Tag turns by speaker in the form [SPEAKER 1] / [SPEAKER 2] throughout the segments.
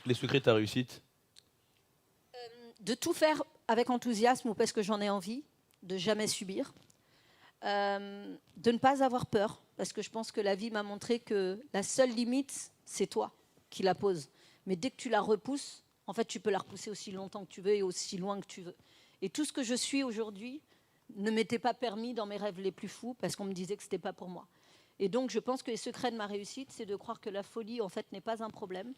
[SPEAKER 1] les secrets de ta réussite?
[SPEAKER 2] De tout faire avec enthousiasme ou parce que j'en ai envie, de jamais subir. De ne pas avoir peur, parce que je pense que la vie m'a montré que la seule limite, c'est toi qui la poses. Mais dès que tu la repousses, en fait, tu peux la repousser aussi longtemps que tu veux et aussi loin que tu veux. Et tout ce que je suis aujourd'hui ne m'était pas permis dans mes rêves les plus fous, parce qu'on me disait que ce n'était pas pour moi. Et donc, je pense que les secrets de ma réussite, c'est de croire que la folie, en fait, n'est pas un problème.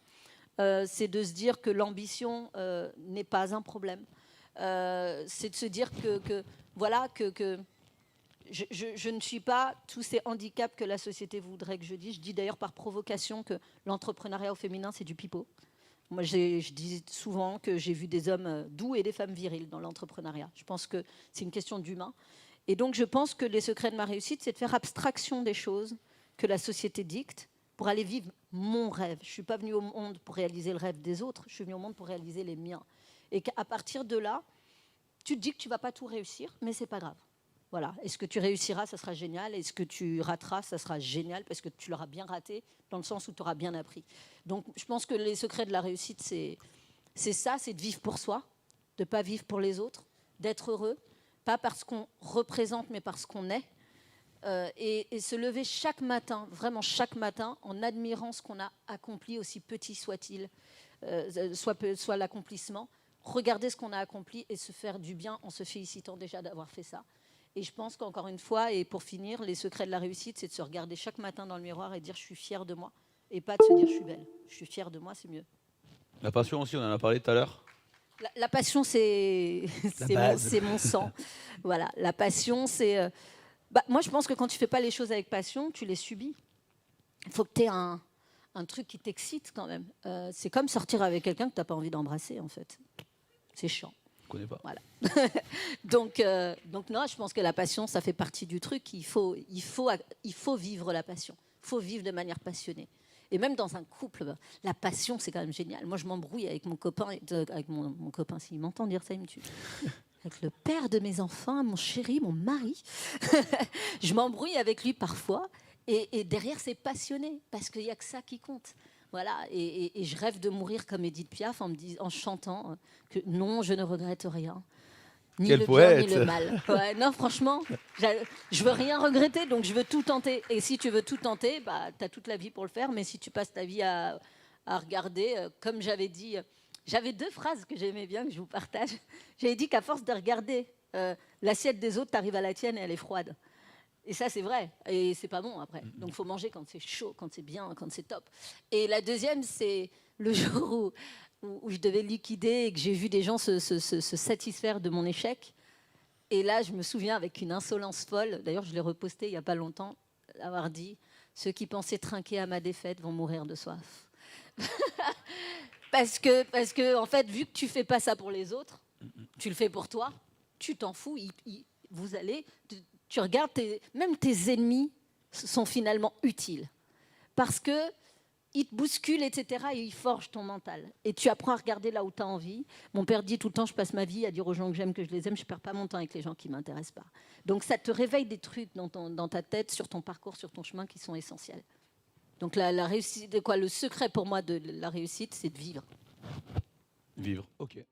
[SPEAKER 2] C'est de se dire que l'ambition n'est pas un problème. C'est de se dire que je ne suis pas tous ces handicaps que la société voudrait que je dise. Je dis d'ailleurs par provocation que l'entrepreneuriat au féminin, c'est du pipeau. Moi, je dis souvent que j'ai vu des hommes doux et des femmes viriles dans l'entrepreneuriat. Je pense que c'est une question d'humain. Et donc, je pense que les secrets de ma réussite, c'est de faire abstraction des choses que la société dicte pour aller vivre mon rêve. Je ne suis pas venue au monde pour réaliser le rêve des autres, je suis venue au monde pour réaliser les miens. Et qu'à partir de là, tu te dis que tu ne vas pas tout réussir, mais ce n'est pas grave. Voilà. Est-ce que tu réussiras, ça sera génial. Est-ce que tu rateras, ça sera génial, parce que tu l'auras bien raté, dans le sens où tu auras bien appris. Donc, je pense que les secrets de la réussite, c'est ça, c'est de vivre pour soi, de ne pas vivre pour les autres, d'être heureux, pas parce qu'on représente, mais parce qu'on est. Et se lever chaque matin, vraiment chaque matin, en admirant ce qu'on a accompli, aussi petit soit-il, soit l'accomplissement. Regarder ce qu'on a accompli et se faire du bien en se félicitant déjà d'avoir fait ça. Et je pense qu'encore une fois, et pour finir, les secrets de la réussite, c'est de se regarder chaque matin dans le miroir et dire je suis fière de moi, et pas de se dire je suis belle. Je suis fière de moi, c'est mieux.
[SPEAKER 1] La passion aussi, on en a parlé tout à l'heure.
[SPEAKER 2] La passion, c'est mon sang. Voilà, la passion, c'est... moi, je pense que quand tu ne fais pas les choses avec passion, tu les subis. Il faut que tu aies un truc qui t'excite quand même. C'est comme sortir avec quelqu'un que tu n'as pas envie d'embrasser, en fait. C'est chiant.
[SPEAKER 1] Je ne connais pas.
[SPEAKER 2] Voilà. donc non, je pense que la passion, ça fait partie du truc. Il faut vivre la passion. Il faut vivre de manière passionnée. Et même dans un couple, la passion, c'est quand même génial. Moi, je m'embrouille avec mon copain, avec mon copain, s'il m'entend dire ça, il me tue. Avec le père de mes enfants, mon chéri, mon mari. Je m'embrouille avec lui parfois. Et derrière, c'est passionné, parce qu'il n'y a que ça qui compte. Voilà, et je rêve de mourir comme Édith Piaf en chantant que non, je ne regrette rien. Ni
[SPEAKER 1] Quel
[SPEAKER 2] le
[SPEAKER 1] poète.
[SPEAKER 2] bien, ni le mal. Ouais, non, franchement, je veux rien regretter, donc je veux tout tenter. Et si tu veux tout tenter, bah, tu as toute la vie pour le faire. Mais si tu passes ta vie à regarder, comme j'avais dit, j'avais 2 phrases que j'aimais bien, que je vous partage. J'avais dit qu'à force de regarder l'assiette des autres, tu arrives à la tienne et elle est froide. Et ça, c'est vrai. Et c'est pas bon après. Donc, il faut manger quand c'est chaud, quand c'est bien, quand c'est top. Et la deuxième, c'est le jour où je devais liquider et que j'ai vu des gens se satisfaire de mon échec. Et là, je me souviens avec une insolence folle, d'ailleurs, je l'ai reposté il n'y a pas longtemps, avoir dit « Ceux qui pensaient trinquer à ma défaite vont mourir de soif. » parce que, en fait, vu que tu ne fais pas ça pour les autres, tu le fais pour toi, tu t'en fous, vous allez... Tu regardes, même tes ennemis sont finalement utiles. Parce qu'ils te bousculent, etc. et ils forgent ton mental. Et tu apprends à regarder là où tu as envie. Mon père dit tout le temps, je passe ma vie à dire aux gens que j'aime, que je les aime. Je ne perds pas mon temps avec les gens qui ne m'intéressent pas. Donc ça te réveille des trucs dans ta tête, sur ton parcours, sur ton chemin, qui sont essentiels. Donc la réussite, le secret pour moi de la réussite, c'est de vivre.
[SPEAKER 1] Vivre, ok.